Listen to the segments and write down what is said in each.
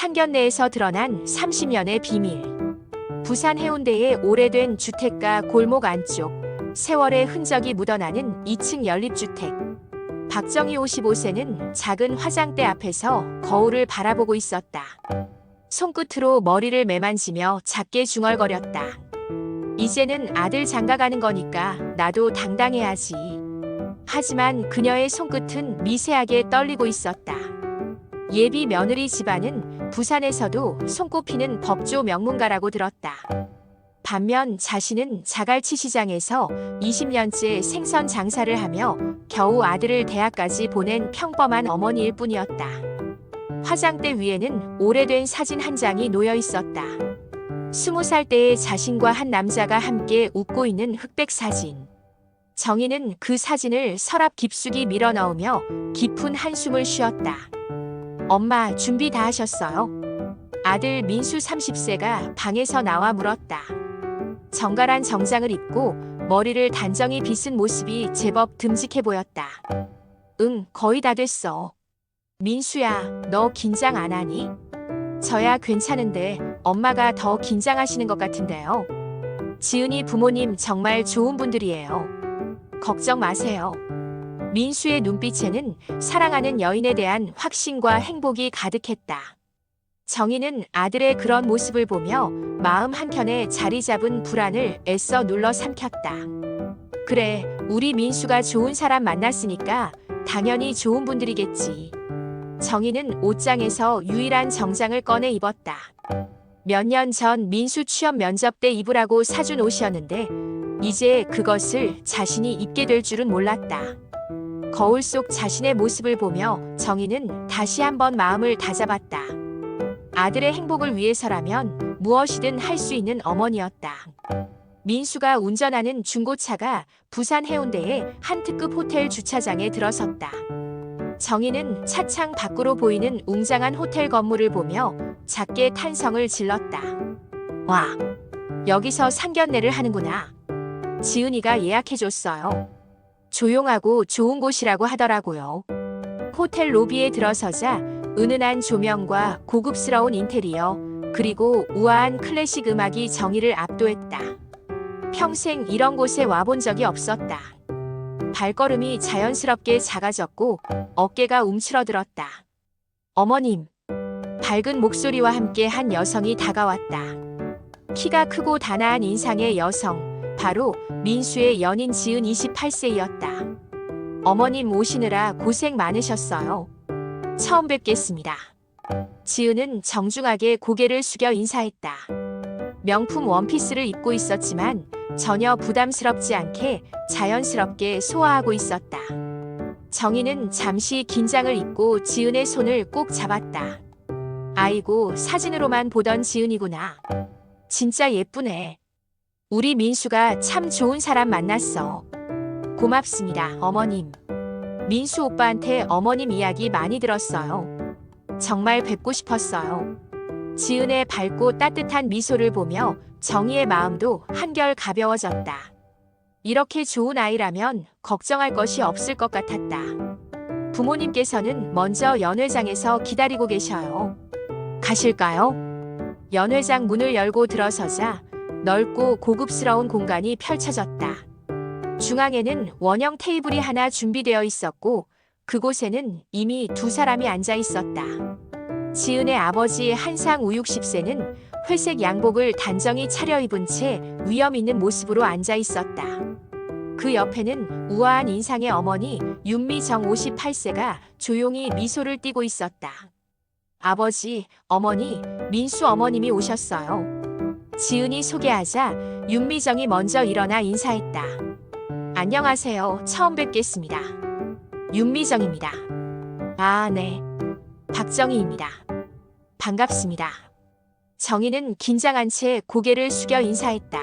상견례에서 드러난 30년의 비밀. 부산 해운대의 오래된 주택가 골목 안쪽, 세월의 흔적이 묻어나는 2층 연립주택. 박정희 55세는 작은 화장대 앞에서 거울을 바라보고 있었다. 손끝으로 머리를 매만지며 작게 중얼거렸다. 이제는 아들 장가가는 거니까 나도 당당해야지. 하지만 그녀의 손끝은 미세하게 떨리고 있었다. 예비 며느리 집안은 부산에서도 손꼽히는 법조 명문가라고 들었다. 반면 자신은 자갈치 시장에서 20년째 생선 장사를 하며 겨우 아들을 대학까지 보낸 평범한 어머니일 뿐이었다. 화장대 위에는 오래된 사진 한 장이 놓여 있었다. 20살 때의 자신과 한 남자가 함께 웃고 있는 흑백 사진. 정희는 그 사진을 서랍 깊숙이 밀어 넣으며 깊은 한숨을 쉬었다. 엄마, 준비 다 하셨어요? 아들 민수 30세가 방에서 나와 물었다. 정갈한 정장을 입고 머리를 단정히 빗은 모습이 제법 듬직해 보였다. 응, 거의 다 됐어. 민수야, 너 긴장 안 하니? 저야 괜찮은데 엄마가 더 긴장하시는 것 같은데요. 지은이 부모님 정말 좋은 분들이에요. 걱정 마세요. 민수의 눈빛에는 사랑하는 여인에 대한 확신과 행복이 가득했다. 정희는 아들의 그런 모습을 보며 마음 한켠에 자리 잡은 불안을 애써 눌러 삼켰다. 그래, 우리 민수가 좋은 사람 만났으니까 당연히 좋은 분들이겠지. 정희는 옷장에서 유일한 정장을 꺼내 입었다. 몇 년 전 민수 취업 면접 때 입으라고 사준 옷이었는데 이제 그것을 자신이 입게 될 줄은 몰랐다. 거울 속 자신의 모습을 보며 정희는 다시 한번 마음을 다잡았다. 아들의 행복을 위해서라면 무엇이든 할 수 있는 어머니였다. 민수가 운전하는 중고차가 부산 해운대의 한 특급 호텔 주차장에 들어섰다. 정희는 차창 밖으로 보이는 웅장한 호텔 건물을 보며 작게 탄성을 질렀다. 와, 여기서 상견례를 하는구나. 지은이가 예약해줬어요. 조용하고 좋은 곳이라고 하더라고요. 호텔 로비에 들어서자 은은한 조명과 고급스러운 인테리어, 그리고 우아한 클래식 음악이 정희를 압도했다. 평생 이런 곳에 와본 적이 없었다. 발걸음이 자연스럽게 작아졌고 어깨가 움츠러들었다. 어머님. 밝은 목소리와 함께 한 여성이 다가왔다. 키가 크고 단아한 인상의 여성, 바로 민수의 연인 지은 28세이었다. 어머님 오시느라 고생 많으셨어요. 처음 뵙겠습니다. 지은은 정중하게 고개를 숙여 인사했다. 명품 원피스를 입고 있었지만 전혀 부담스럽지 않게 자연스럽게 소화하고 있었다. 정희는 잠시 긴장을 잊고 지은의 손을 꼭 잡았다. 아이고, 사진으로만 보던 지은이구나. 진짜 예쁘네. 우리 민수가 참 좋은 사람 만났어. 고맙습니다, 어머님. 민수 오빠한테 어머님 이야기 많이 들었어요. 정말 뵙고 싶었어요. 지은의 밝고 따뜻한 미소를 보며 정희의 마음도 한결 가벼워졌다. 이렇게 좋은 아이라면 걱정할 것이 없을 것 같았다. 부모님께서는 먼저 연회장에서 기다리고 계셔요. 가실까요? 연회장 문을 열고 들어서자 넓고 고급스러운 공간이 펼쳐졌다. 중앙에는 원형 테이블이 하나 준비되어 있었고 그곳에는 이미 두 사람이 앉아 있었다. 지은의 아버지 한상 우 60세는 회색 양복을 단정히 차려입은 채 위엄 있는 모습으로 앉아 있었다. 그 옆에는 우아한 인상의 어머니 윤미정 58세가 조용히 미소를 띠고 있었다. 아버지, 어머니, 민수 어머님이 오셨어요. 지은이 소개하자 윤미정이 먼저 일어나 인사했다. 안녕하세요. 처음 뵙겠습니다. 윤미정입니다. 아, 네. 박정희입니다. 반갑습니다. 정희는 긴장한 채 고개를 숙여 인사했다.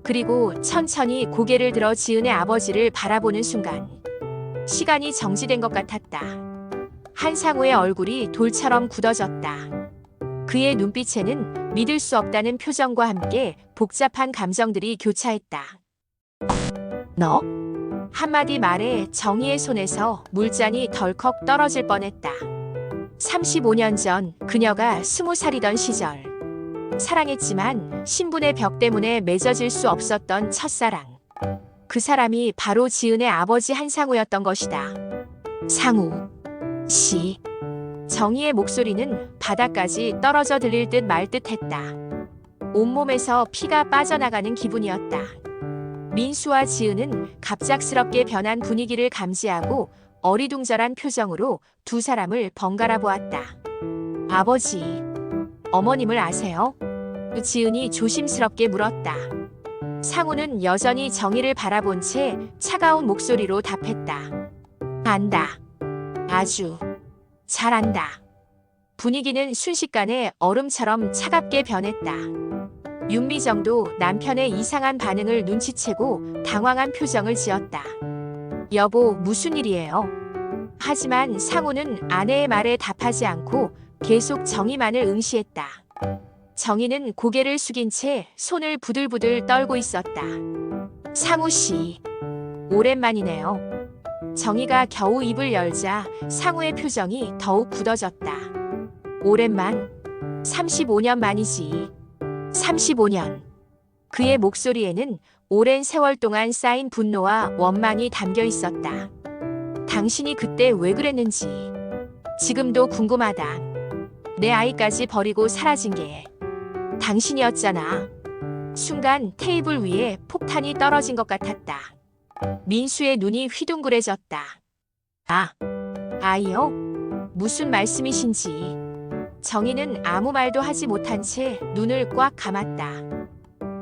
그리고 천천히 고개를 들어 지은의 아버지를 바라보는 순간 시간이 정지된 것 같았다. 한상우의 얼굴이 돌처럼 굳어졌다. 그의 눈빛에는 믿을 수 없다는 표정과 함께 복잡한 감정들이 교차했다. 너? 한마디 말에 정희의 손에서 물잔이 덜컥 떨어질 뻔했다. 35년 전 그녀가 20살이던 시절. 사랑했지만 신분의 벽 때문에 맺어질 수 없었던 첫사랑. 그 사람이 바로 지은의 아버지 한상우였던 것이다. 상우 씨. 정희의 목소리는 바닥까지 떨어져 들릴 듯 말 듯했다. 온몸에서 피가 빠져나가는 기분이었다. 민수와 지은은 갑작스럽게 변한 분위기를 감지하고 어리둥절한 표정으로 두 사람을 번갈아 보았다. 아버지, 어머님을 아세요? 지은이 조심스럽게 물었다. 상우는 여전히 정희를 바라본 채 차가운 목소리로 답했다. 안다. 아주 잘 안다. 분위기는 순식간에 얼음처럼 차갑게 변했다. 윤미정도 남편의 이상한 반응을 눈치채고 당황한 표정을 지었다. 여보, 무슨 일이에요? 하지만 상우는 아내의 말에 답하지 않고 계속 정희만을 응시했다. 정희는 고개를 숙인 채 손을 부들부들 떨고 있었다. 상우 씨, 오랜만이네요. 정희가 겨우 입을 열자 상우의 표정이 더욱 굳어졌다. 오랜만? 35년 만이지. 35년. 그의 목소리에는 오랜 세월 동안 쌓인 분노와 원망이 담겨 있었다. 당신이 그때 왜 그랬는지 지금도 궁금하다. 내 아이까지 버리고 사라진 게 당신이었잖아. 순간 테이블 위에 폭탄이 떨어진 것 같았다. 민수의 눈이 휘둥그레졌다. 아, 아이요? 무슨 말씀이신지. 정희는 아무 말도 하지 못한 채 눈을 꽉 감았다.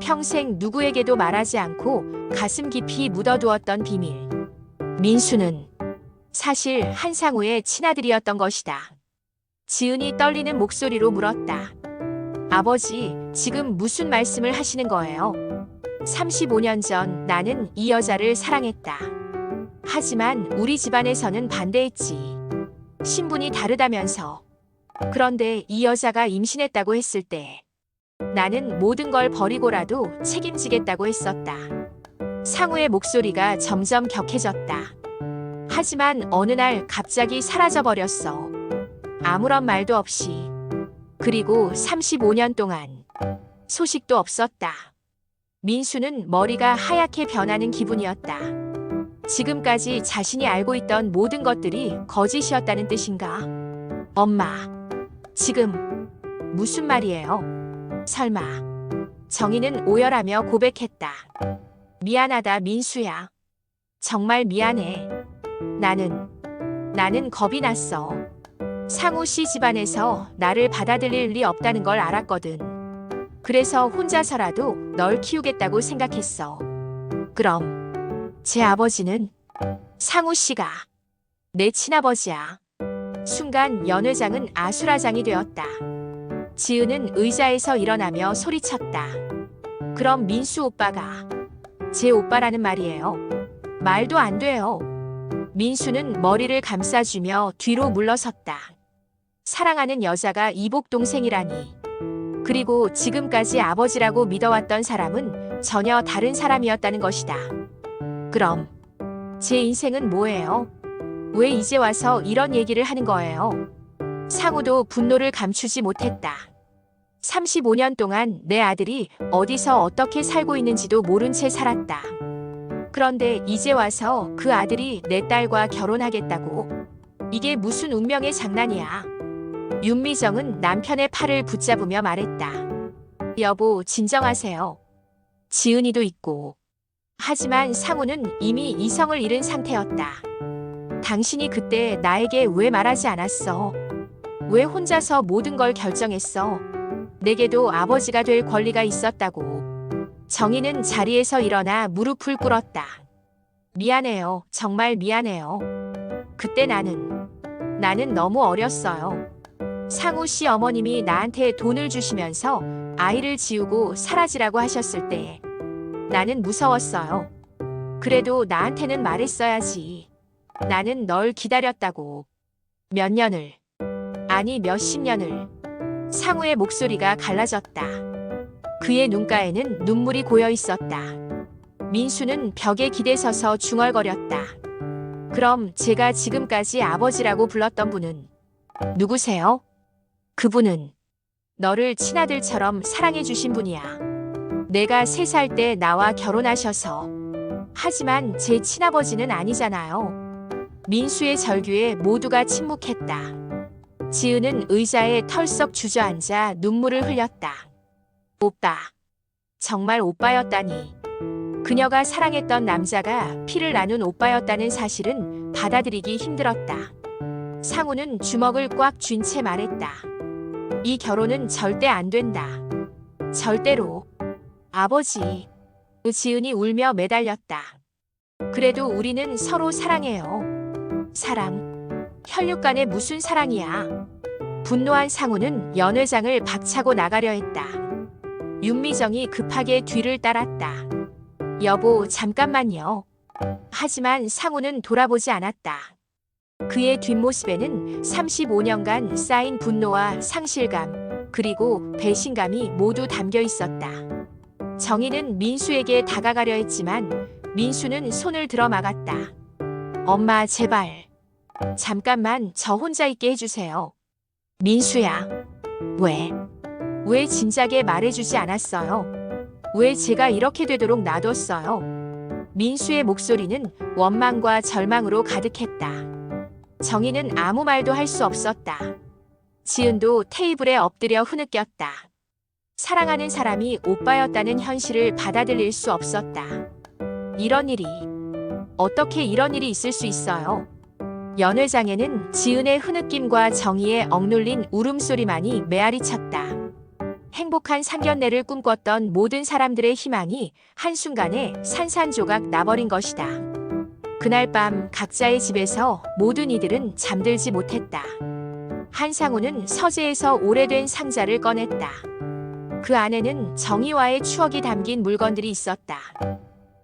평생 누구에게도 말하지 않고 가슴 깊이 묻어두었던 비밀. 민수는 사실 한상우의 친아들이었던 것이다. 지은이 떨리는 목소리로 물었다. 아버지, 지금 무슨 말씀을 하시는 거예요? 35년 전 나는 이 여자를 사랑했다. 하지만 우리 집안에서는 반대했지. 신분이 다르다면서. 그런데 이 여자가 임신했다고 했을 때 나는 모든 걸 버리고라도 책임지겠다고 했었다. 상우의 목소리가 점점 격해졌다. 하지만 어느 날 갑자기 사라져버렸어. 아무런 말도 없이. 그리고 35년 동안 소식도 없었다. 민수는 머리가 하얗게 변하는 기분이었다. 지금까지 자신이 알고 있던 모든 것들이 거짓이었다는 뜻인가? 엄마, 지금 무슨 말이에요? 설마. 정희는 오열하며 고백했다. 미안하다, 민수야. 정말 미안해. 나는 겁이 났어. 상우 씨 집안에서 나를 받아들일 리 없다는 걸 알았거든. 그래서 혼자서라도 널 키우겠다고 생각했어. 그럼 제 아버지는? 상우 씨가 내 친아버지야. 순간 연회장은 아수라장이 되었다. 지은은 의자에서 일어나며 소리쳤다. 그럼 민수 오빠가 제 오빠라는 말이에요? 말도 안 돼요. 민수는 머리를 감싸주며 뒤로 물러섰다. 사랑하는 여자가 이복 동생이라니. 그리고 지금까지 아버지라고 믿어왔던 사람은 전혀 다른 사람이었다는 것이다. 그럼 제 인생은 뭐예요? 왜 이제 와서 이런 얘기를 하는 거예요? 상우도 분노를 감추지 못했다. 35년 동안 내 아들이 어디서 어떻게 살고 있는지도 모른 채 살았다. 그런데 이제 와서 그 아들이 내 딸과 결혼하겠다고. 이게 무슨 운명의 장난이야. 윤미정은 남편의 팔을 붙잡으며 말했다. 여보, 진정하세요. 지은이도 있고. 하지만 상우는 이미 이성을 잃은 상태였다. 당신이 그때 나에게 왜 말하지 않았어? 왜 혼자서 모든 걸 결정했어? 내게도 아버지가 될 권리가 있었다고. 정희는 자리에서 일어나 무릎을 꿇었다. 미안해요. 정말 미안해요. 그때 나는 너무 어렸어요. 상우 씨 어머님이 나한테 돈을 주시면서 아이를 지우고 사라지라고 하셨을 때 나는 무서웠어요. 그래도 나한테는 말했어야지. 나는 널 기다렸다고. 몇 년을, 아니 몇십 년을. 상우의 목소리가 갈라졌다. 그의 눈가에는 눈물이 고여 있었다. 민수는 벽에 기대서서 중얼거렸다. 그럼 제가 지금까지 아버지라고 불렀던 분은 누구세요? 그분은 너를 친아들처럼 사랑해주신 분이야. 내가 3살 때 나와 결혼하셔서. 하지만 제 친아버지는 아니잖아요. 민수의 절규에 모두가 침묵했다. 지은은 의자에 털썩 주저앉아 눈물을 흘렸다. 오빠. 정말 오빠였다니. 그녀가 사랑했던 남자가 피를 나눈 오빠였다는 사실은 받아들이기 힘들었다. 상우는 주먹을 꽉 쥔 채 말했다. 이 결혼은 절대 안 된다. 절대로. 아버지. 지은이 울며 매달렸다. 그래도 우리는 서로 사랑해요. 사랑. 혈육 간에 무슨 사랑이야. 분노한 상우는 연회장을 박차고 나가려 했다. 윤미정이 급하게 뒤를 따랐다. 여보, 잠깐만요. 하지만 상우는 돌아보지 않았다. 그의 뒷모습에는 35년간 쌓인 분노와 상실감, 그리고 배신감이 모두 담겨 있었다. 정희는 민수에게 다가가려 했지만 민수는 손을 들어 막았다. 엄마, 제발. 잠깐만 저 혼자 있게 해주세요. 민수야. 왜? 왜 진작에 말해주지 않았어요? 왜 제가 이렇게 되도록 놔뒀어요? 민수의 목소리는 원망과 절망으로 가득했다. 정희는 아무 말도 할 수 없었다. 지은도 테이블에 엎드려 흐느꼈다. 사랑하는 사람이 오빠였다는 현실을 받아들일 수 없었다. 어떻게 이런 일이 있을 수 있어요? 연회장에는 지은의 흐느낌과 정희의 억눌린 울음소리만이 메아리 쳤다. 행복한 상견례를 꿈꿨던 모든 사람들의 희망이 한순간에 산산조각 나버린 것이다. 그날 밤 각자의 집에서 모든 이들은 잠들지 못했다. 한상우는 서재에서 오래된 상자를 꺼냈다. 그 안에는 정희와의 추억이 담긴 물건들이 있었다.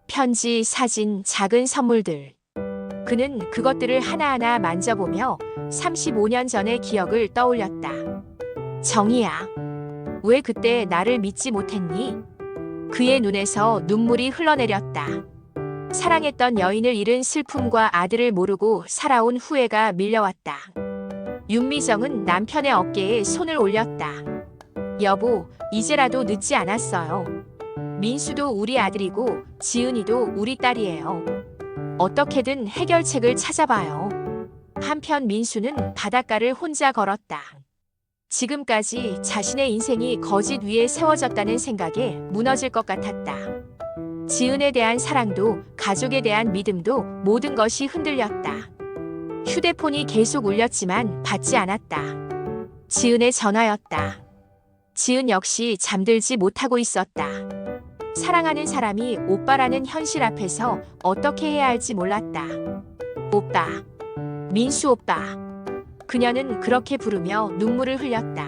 편지, 사진, 작은 선물들. 그는 그것들을 하나하나 만져보며 35년 전의 기억을 떠올렸다. 정희야, 왜 그때 나를 믿지 못했니? 그의 눈에서 눈물이 흘러내렸다. 사랑했던 여인을 잃은 슬픔과 아들을 모르고 살아온 후회가 밀려왔다. 윤미정은 남편의 어깨에 손을 올렸다. 여보, 이제라도 늦지 않았어요. 민수도 우리 아들이고 지은이도 우리 딸이에요. 어떻게든 해결책을 찾아봐요. 한편 민수는 바닷가를 혼자 걸었다. 지금까지 자신의 인생이 거짓 위에 세워졌다는 생각에 무너질 것 같았다. 지은에 대한 사랑도 가족에 대한 믿음도 모든 것이 흔들렸다. 휴대폰이 계속 울렸지만 받지 않았다. 지은의 전화였다. 지은 역시 잠들지 못하고 있었다. 사랑하는 사람이 오빠라는 현실 앞에서 어떻게 해야 할지 몰랐다. 오빠. 민수 오빠. 그녀는 그렇게 부르며 눈물을 흘렸다.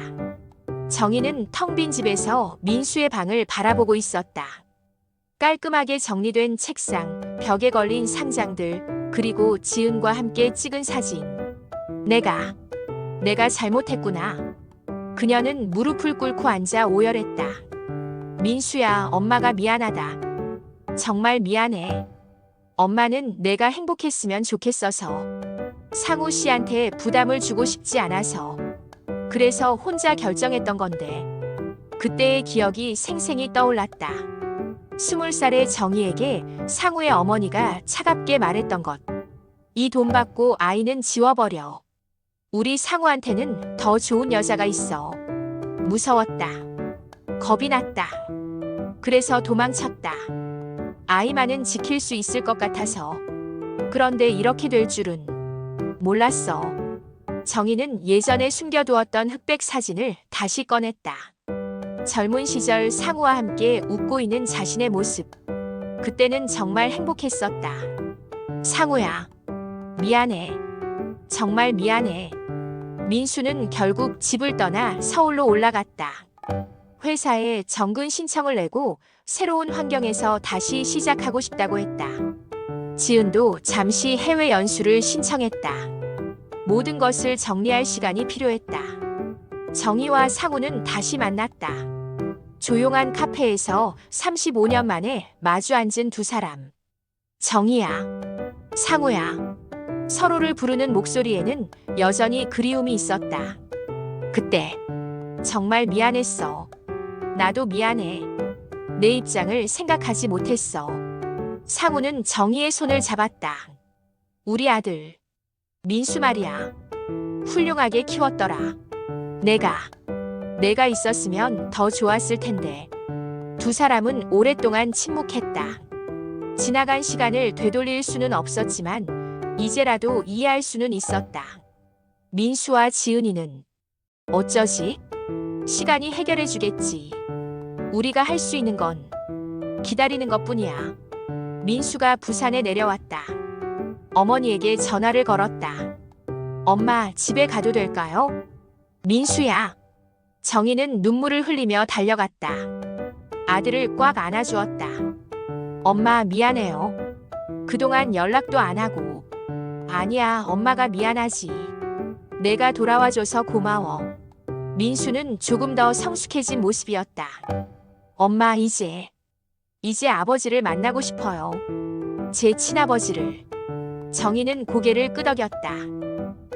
정희는 텅 빈 집에서 민수의 방을 바라보고 있었다. 깔끔하게 정리된 책상, 벽에 걸린 상장들, 그리고 지은과 함께 찍은 사진. 내가 잘못했구나. 그녀는 무릎을 꿇고 앉아 오열했다. 민수야, 엄마가 미안하다. 정말 미안해. 엄마는 내가 행복했으면 좋겠어서. 상우 씨한테 부담을 주고 싶지 않아서. 그래서 혼자 결정했던 건데. 그때의 기억이 생생히 떠올랐다. 20살의 정희에게 상우의 어머니가 차갑게 말했던 것. 이 돈 받고 아이는 지워버려. 우리 상우한테는 더 좋은 여자가 있어. 무서웠다. 겁이 났다. 그래서 도망쳤다. 아이만은 지킬 수 있을 것 같아서. 그런데 이렇게 될 줄은 몰랐어. 정희는 예전에 숨겨두었던 흑백 사진을 다시 꺼냈다. 젊은 시절 상우와 함께 웃고 있는 자신의 모습. 그때는 정말 행복했었다. 상우야, 미안해. 정말 미안해. 민수는 결국 집을 떠나 서울로 올라갔다. 회사에 정근 신청을 내고 새로운 환경에서 다시 시작하고 싶다고 했다. 지은도 잠시 해외 연수를 신청했다. 모든 것을 정리할 시간이 필요했다. 정희와 상우는 다시 만났다. 조용한 카페에서 35년 만에 마주 앉은 두 사람. 정희야, 상우야. 서로를 부르는 목소리에는 여전히 그리움이 있었다. 그때 정말 미안했어. 나도 미안해. 내 입장을 생각하지 못했어. 상우는 정희의 손을 잡았다. 우리 아들 민수 말이야. 훌륭하게 키웠더라. 내가 있었으면 더 좋았을 텐데. 두 사람은 오랫동안 침묵했다. 지나간 시간을 되돌릴 수는 없었지만 이제라도 이해할 수는 있었다. 민수와 지은이는 어쩌지? 시간이 해결해 주겠지. 우리가 할 수 있는 건 기다리는 것뿐이야. 민수가 부산에 내려왔다. 어머니에게 전화를 걸었다. 엄마, 집에 가도 될까요? 민수야. 정희는 눈물을 흘리며 달려갔다. 아들을 꽉 안아주었다. 엄마, 미안해요. 그동안 연락도 안 하고. 아니야, 엄마가 미안하지. 내가 돌아와줘서 고마워. 민수는 조금 더 성숙해진 모습이었다. 엄마, 이제 아버지를 만나고 싶어요. 제 친아버지를. 정희는 고개를 끄덕였다.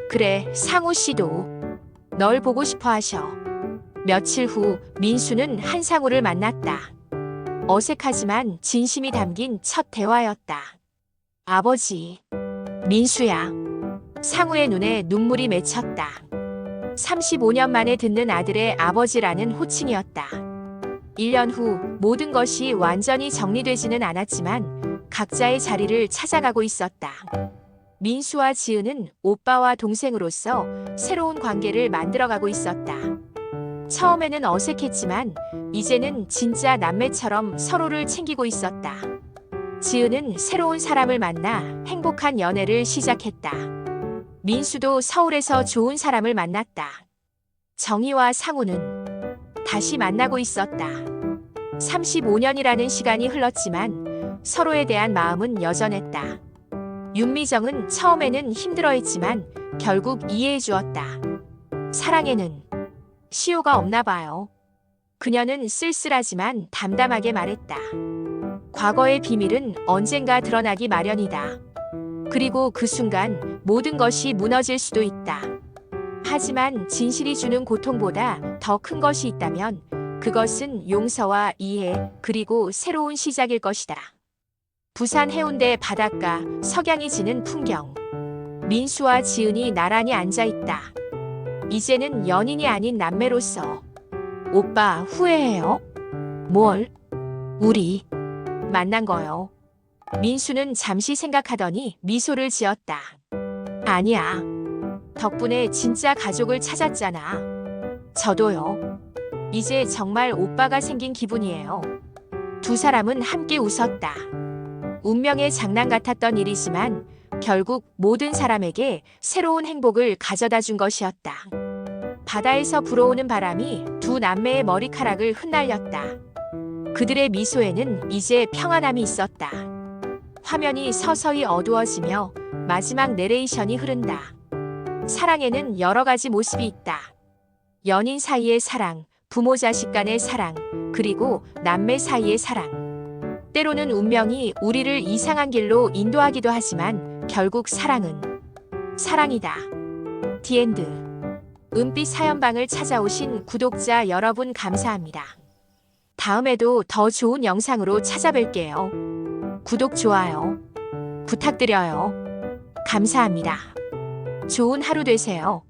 그래, 상우 씨도 널 보고 싶어 하셔. 며칠 후 민수는 한상우를 만났다. 어색하지만 진심이 담긴 첫 대화였다. 아버지. 민수야. 상우의 눈에 눈물이 맺혔다. 35년 만에 듣는 아들의 아버지라는 호칭이었다. 1년 후 모든 것이 완전히 정리되지는 않았지만 각자의 자리를 찾아가고 있었다. 민수와 지은은 오빠와 동생으로서 새로운 관계를 만들어가고 있었다. 처음에는 어색했지만 이제는 진짜 남매처럼 서로를 챙기고 있었다. 지은은 새로운 사람을 만나 행복한 연애를 시작했다. 민수도 서울에서 좋은 사람을 만났다. 정희와 상우는 다시 만나고 있었다. 35년이라는 시간이 흘렀지만 서로에 대한 마음은 여전했다. 윤미정은 처음에는 힘들어했지만 결국 이해해 주었다. 사랑에는 시효가 없나 봐요. 그녀는 쓸쓸하지만 담담하게 말했다. 과거의 비밀은 언젠가 드러나기 마련이다. 그리고 그 순간 모든 것이 무너질 수도 있다. 하지만 진실이 주는 고통보다 더 큰 것이 있다면 그것은 용서와 이해 그리고 새로운 시작일 것이다. 부산 해운대 바닷가 석양이 지는 풍경. 민수와 지은이 나란히 앉아있다. 이제는 연인이 아닌 남매로서. 오빠, 후회해요? 뭘? 우리 만난 거요. 민수는 잠시 생각하더니 미소를 지었다. 아니야. 덕분에 진짜 가족을 찾았잖아. 저도요. 이제 정말 오빠가 생긴 기분이에요. 두 사람은 함께 웃었다. 운명의 장난 같았던 일이지만 결국 모든 사람에게 새로운 행복을 가져다 준 것이었다. 바다에서 불어오는 바람이 두 남매의 머리카락을 흩날렸다. 그들의 미소에는 이제 평안함이 있었다. 화면이 서서히 어두워지며 마지막 내레이션이 흐른다. 사랑에는 여러 가지 모습이 있다. 연인 사이의 사랑, 부모 자식 간의 사랑, 그리고 남매 사이의 사랑. 때로는 운명이 우리를 이상한 길로 인도하기도 하지만 결국 사랑은 사랑이다. 디엔드. 은빛 사연방을 찾아오신 구독자 여러분 감사합니다. 다음에도 더 좋은 영상으로 찾아뵐게요. 구독, 좋아요 부탁드려요. 감사합니다. 좋은 하루 되세요.